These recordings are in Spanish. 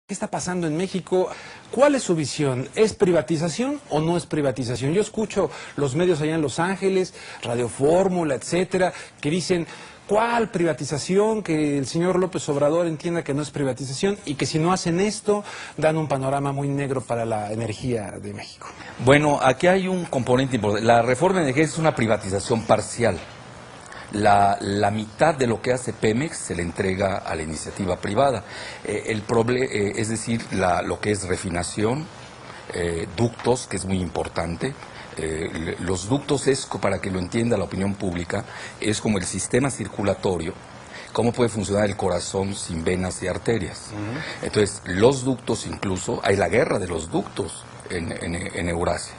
¿Qué está pasando en México? ¿Cuál es su visión? ¿Es privatización o no es privatización? Yo escucho los medios allá en Los Ángeles, Radio Fórmula, etcétera, que dicen, ¿cuál privatización? Que el señor López Obrador entienda que no es privatización y que si no hacen esto, dan un panorama muy negro para la energía de México. Bueno, aquí hay un componente importante. La reforma de energía es una privatización parcial. La mitad de lo que hace Pemex se le entrega a la iniciativa privada. Es decir, lo que es refinación, ductos, que es muy importante. Los ductos es, para que lo entienda la opinión pública, es como el sistema circulatorio. ¿Cómo puede funcionar el corazón sin venas y arterias? Entonces, los ductos incluso, hay la guerra de los ductos en Eurasia.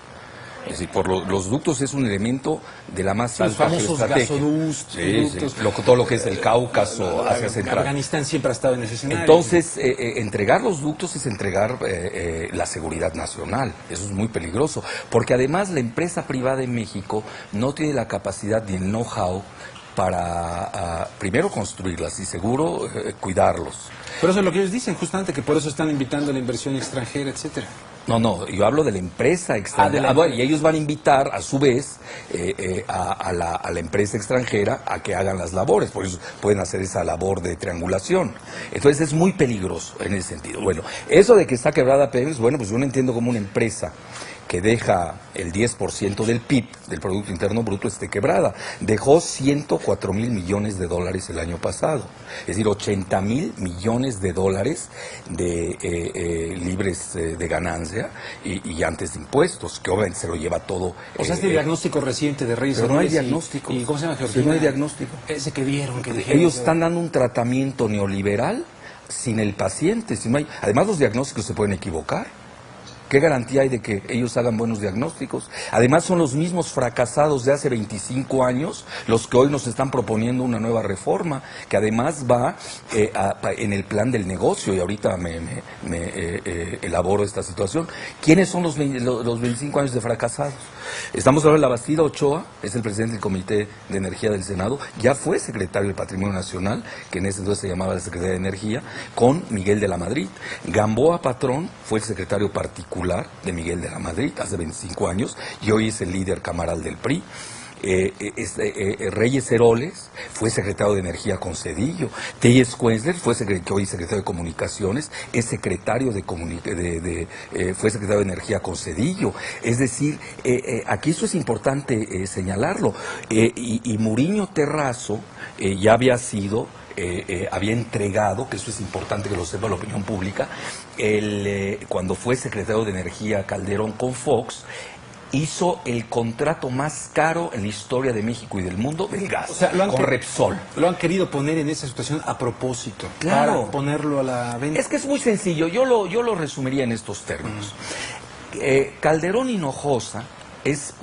Es decir, los ductos es un elemento de la más alta geoestrategia. Todo lo que es el Cáucaso, Asia Central. Afganistán siempre ha estado en ese escenario. Entonces, entregar los ductos es entregar la seguridad nacional. Eso es muy peligroso, porque además la empresa privada en México no tiene la capacidad ni el know-how para, primero, construirlas y, seguro, cuidarlos. Pero eso es lo que ellos dicen, justamente, que por eso están invitando a la inversión extranjera, etcétera. No, yo hablo de la empresa extranjera. Y ellos van a invitar, a su vez, a la empresa extranjera a que hagan las labores, por eso pueden hacer esa labor de triangulación. Entonces es muy peligroso en ese sentido. Bueno, eso de que está quebrada Pemex, bueno, pues yo no entiendo como una empresa que deja el 10% del PIB, del Producto Interno Bruto, esté quebrada. Dejó 104,000 millones de dólares el año pasado. Es decir, 80,000 millones de dólares libres de ganancia y antes de impuestos, que obviamente se lo lleva todo. O sea, este diagnóstico reciente de Reyes Pero no hay diagnóstico. ¿Y cómo se llama, Georgina? No hay diagnóstico. Ese que vieron, que dijeron. Ellos están dando un tratamiento neoliberal sin el paciente. Si no hay, además, los diagnósticos se pueden equivocar. ¿Qué garantía hay de que ellos hagan buenos diagnósticos? Además, son los mismos fracasados de hace 25 años los que hoy nos están proponiendo una nueva reforma, que además va en el plan del negocio, y ahorita me elaboro esta situación. ¿Quiénes son los 25 años de fracasados? Estamos hablando de la Bastida Ochoa, es el presidente del Comité de Energía del Senado, ya fue secretario del Patrimonio Nacional, que en ese entonces se llamaba la Secretaría de Energía, con Miguel de la Madrid. Gamboa Patrón fue el secretario particular de Miguel de la Madrid hace 25 años y hoy es el líder camaral del PRI. Reyes Heroles fue secretario de Energía con Zedillo. Telles Kuenzler fue hoy secretario de Comunicaciones, es secretario fue secretario de Energía con Zedillo. Es decir, aquí esto es importante señalarlo. Y Muriño Terrazo ya había sido había entregado, que eso es importante que lo sepa la opinión pública, cuando fue secretario de Energía Calderón con Fox, hizo el contrato más caro en la historia de México y del mundo del gas, con Repsol. Lo han querido poner en esa situación a propósito, claro, para ponerlo a la venta. Es que es muy sencillo, yo lo resumiría en estos términos. Calderón Hinojosa es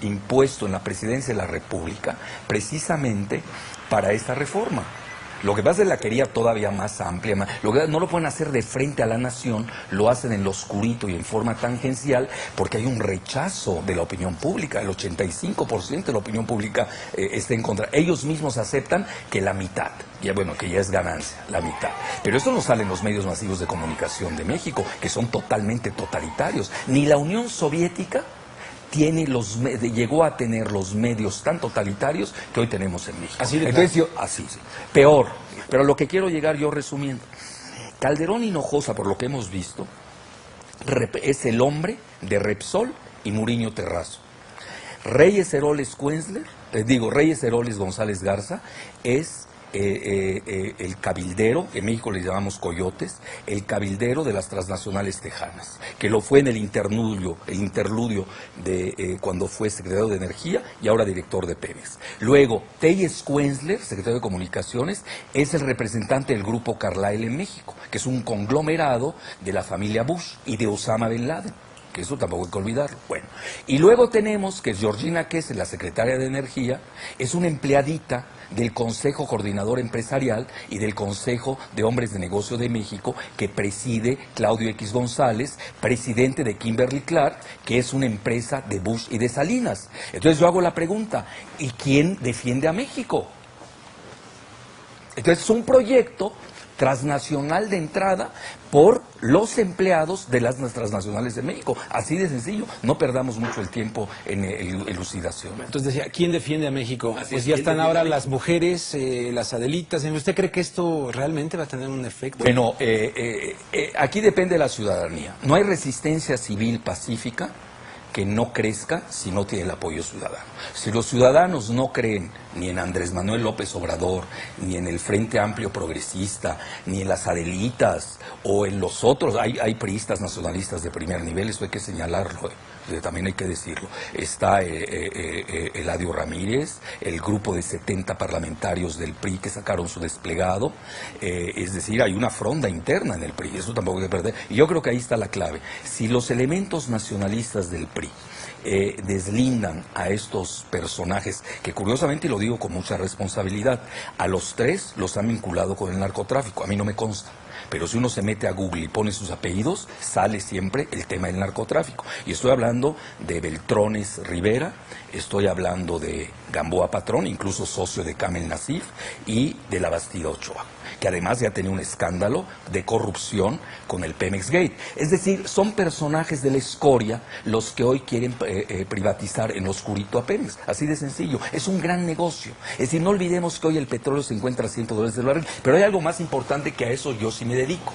impuesto en la presidencia de la República precisamente para esta reforma. Lo que pasa es que la quería todavía más amplia, no lo pueden hacer de frente a la nación, lo hacen en lo oscurito y en forma tangencial, porque hay un rechazo de la opinión pública, el 85% de la opinión pública está en contra. Ellos mismos aceptan que la mitad, que ya es ganancia, la mitad. Pero esto no sale en los medios masivos de comunicación de México, que son totalmente totalitarios. Ni la Unión Soviética llegó a tener los medios tan totalitarios que hoy tenemos en México. Así sí. Peor. Pero lo que quiero llegar yo resumiendo, Calderón Hinojosa, por lo que hemos visto, es el hombre de Repsol y Muriño Terrazo. Reyes Heroles González Garza es el cabildero, en México le llamamos coyotes, el cabildero de las transnacionales tejanas, que lo fue en el interludio de cuando fue secretario de Energía y ahora director de Pemex. Luego, Telles Kuenzler, secretario de Comunicaciones, es el representante del grupo Carlyle en México, que es un conglomerado de la familia Bush y de Osama Bin Laden, que eso tampoco hay que olvidarlo. Bueno, y luego tenemos que Georgina Kessel, la secretaria de Energía, es una empleadita del Consejo Coordinador Empresarial y del Consejo de Hombres de Negocio de México, que preside Claudio X González, presidente de Kimberly-Clark, que es una empresa de Bush y de Salinas. Entonces yo hago la pregunta, ¿y quién defiende a México? Entonces es un proyecto transnacional de entrada por los empleados de las transnacionales de México. Así de sencillo, no perdamos mucho el tiempo en elucidación. Entonces decía, ¿quién defiende a México? Así Pues es, ya ¿quién están defiende ahora a México? las mujeres, las Adelitas. ¿Usted cree que esto realmente va a tener un efecto? Bueno, aquí depende de la ciudadanía. No hay resistencia civil pacífica que no crezca si no tiene el apoyo ciudadano. Si los ciudadanos no creen ni en Andrés Manuel López Obrador, ni en el Frente Amplio Progresista, ni en las Adelitas, o en los otros, hay priistas nacionalistas de primer nivel, eso hay que señalarlo, también hay que decirlo. Está Eladio Ramírez, el grupo de 70 parlamentarios del PRI que sacaron su desplegado, es decir, hay una fronda interna en el PRI, eso tampoco hay que perder. Y yo creo que ahí está la clave. Si los elementos nacionalistas del PRI deslindan a estos personajes, que curiosamente, y lo digo con mucha responsabilidad, a los tres los han vinculado con el narcotráfico, a mí no me consta. Pero si uno se mete a Google y pone sus apellidos, sale siempre el tema del narcotráfico. Y estoy hablando de Beltrones Rivera, estoy hablando de Gamboa Patrón, incluso socio de Kamel Nasif, y de la Bastida Ochoa, que además ya tenía un escándalo de corrupción con el Pemex Gate. Es decir, son personajes de la escoria los que hoy quieren privatizar en lo oscurito a Pemex. Así de sencillo. Es un gran negocio. Es decir, no olvidemos que hoy el petróleo se encuentra a $100 del barril, pero hay algo más importante que a eso yo sí me dedico.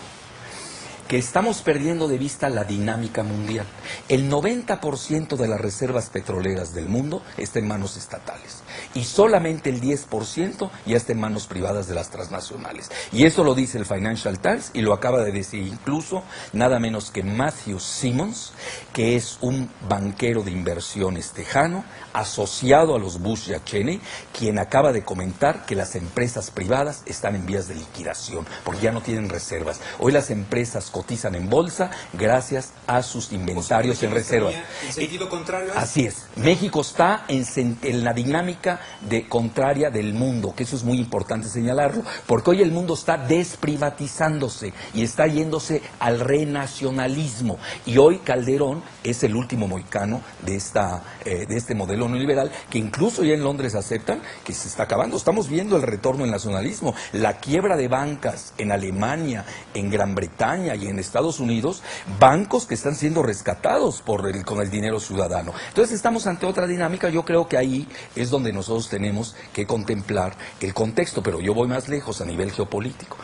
Que estamos perdiendo de vista la dinámica mundial. El 90% de las reservas petroleras del mundo está en manos estatales y solamente el 10% ya está en manos privadas de las transnacionales. Y eso lo dice el Financial Times y lo acaba de decir incluso nada menos que Matthew Simmons, que es un banquero de inversiones tejano asociado a los Bush y a Cheney, quien acaba de comentar que las empresas privadas están en vías de liquidación porque ya no tienen reservas. Hoy las empresas cotizan en bolsa gracias a sus inventarios en reservas. ¿En sentido contrario? Así es. México está en la dinámica contraria del mundo, que eso es muy importante señalarlo, porque hoy el mundo está desprivatizándose y está yéndose al renacionalismo. Y hoy Calderón es el último mohicano de este modelo neoliberal, que incluso ya en Londres aceptan que se está acabando. Estamos viendo el retorno del nacionalismo, la quiebra de bancas en Alemania, en Gran Bretaña y en Estados Unidos, bancos que están siendo rescatados con el dinero ciudadano. Entonces estamos ante otra dinámica. Yo creo que ahí es donde nosotros tenemos que contemplar el contexto, pero yo voy más lejos a nivel geopolítico.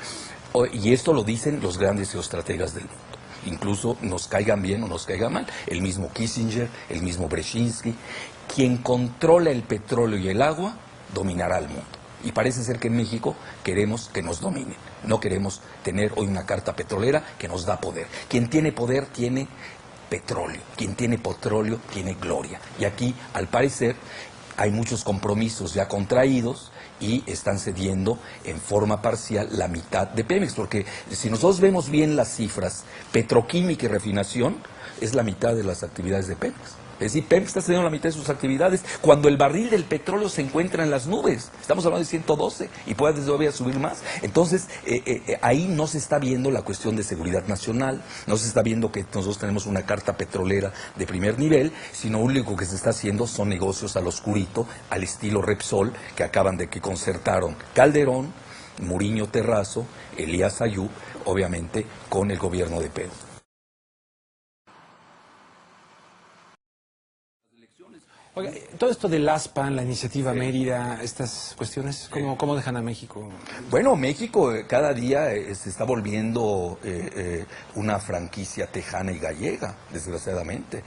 Y esto lo dicen los grandes geoestrategas del mundo. Incluso nos caigan bien o nos caigan mal. El mismo Kissinger, el mismo Brzezinski. Quien controla el petróleo y el agua dominará al mundo. Y parece ser que en México queremos que nos dominen. No queremos tener hoy una carta petrolera que nos da poder. Quien tiene poder tiene petróleo. Quien tiene petróleo tiene gloria. Y aquí, al parecer, hay muchos compromisos ya contraídos y están cediendo en forma parcial la mitad de Pemex. Porque si nosotros vemos bien las cifras, petroquímica y refinación es la mitad de las actividades de Pemex. Es decir, Pemex está cediendo la mitad de sus actividades cuando el barril del petróleo se encuentra en las nubes. Estamos hablando de 112 y puede todavía subir más. Entonces, ahí no se está viendo la cuestión de seguridad nacional, no se está viendo que nosotros tenemos una carta petrolera de primer nivel, sino lo único que se está haciendo son negocios al oscurito, al estilo Repsol, que concertaron Calderón, Muriño Terrazo, Elías Ayub, obviamente con el gobierno de Pedro. Oiga, todo esto del ASPAN, la iniciativa Mérida, estas cuestiones, ¿cómo dejan a México? Bueno, México cada día se está volviendo una franquicia tejana y gallega, desgraciadamente.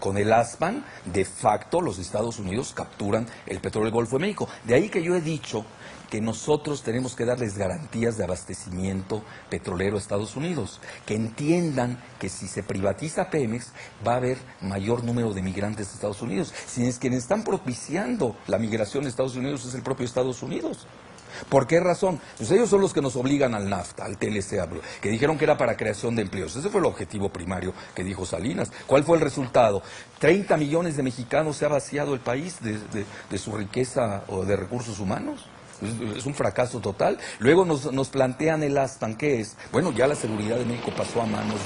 Con el ASPAN, de facto, los Estados Unidos capturan el petróleo del Golfo de México. De ahí que yo he dicho que nosotros tenemos que darles garantías de abastecimiento petrolero a Estados Unidos, que entiendan que si se privatiza Pemex va a haber mayor número de migrantes de Estados Unidos. Si es quienes están propiciando la migración de Estados Unidos es el propio Estados Unidos. ¿Por qué razón? Pues ellos son los que nos obligan al NAFTA, al TLC, que dijeron que era para creación de empleos. Ese fue el objetivo primario que dijo Salinas. ¿Cuál fue el resultado? 30 millones de mexicanos se ha vaciado el país de su riqueza o de recursos humanos. Es un fracaso total. Luego nos plantean el ASTAN, ¿qué es? Bueno, ya la seguridad de México pasó a manos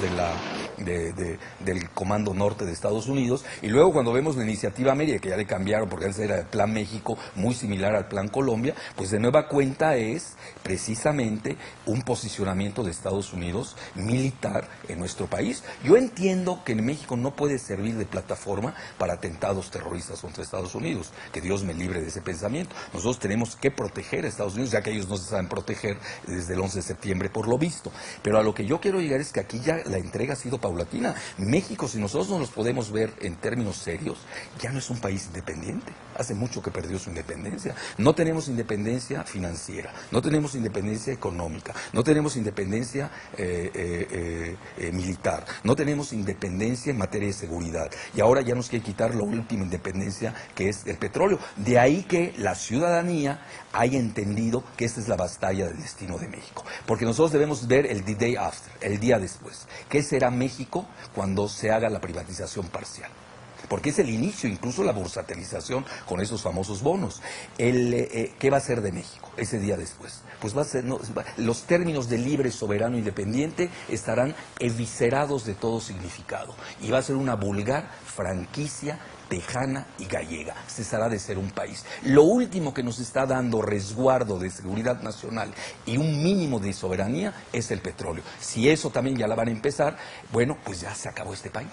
del Comando Norte de Estados Unidos, y luego cuando vemos la iniciativa Mérida, que ya le cambiaron porque ese era el Plan México, muy similar al Plan Colombia, pues de nueva cuenta es precisamente un posicionamiento de Estados Unidos militar en nuestro país. Yo entiendo que en México no puede servir de plataforma para atentados terroristas contra Estados Unidos, que Dios me libre de ese pensamiento. Nosotros tenemos que proteger a Estados Unidos, ya que ellos no se saben proteger desde el 11 de septiembre por lo visto. Pero a lo que yo quiero llegar es que aquí ya la entrega ha sido paulatina. México, si nosotros no nos podemos ver en términos serios, ya no es un país independiente. Hace mucho que perdió su independencia. No tenemos independencia financiera, no tenemos independencia económica, no tenemos independencia militar, no tenemos independencia en materia de seguridad. Y ahora ya nos quiere quitar la última independencia, que es el petróleo. De ahí que la ciudadanía haya entendido que esta es la batalla del destino de México. Porque nosotros debemos ver el the day after, el día después. ¿Qué será México cuando se haga la privatización parcial? Porque es el inicio, incluso la bursatilización con esos famosos bonos. ¿Qué va a ser de México ese día después? Pues va a ser, los términos de libre, soberano, independiente estarán eviscerados de todo significado. Y va a ser una vulgar franquicia tejana y gallega. Cesará de ser un país. Lo último que nos está dando resguardo de seguridad nacional y un mínimo de soberanía es el petróleo. Si eso también ya la van a empezar, bueno, pues ya se acabó este país.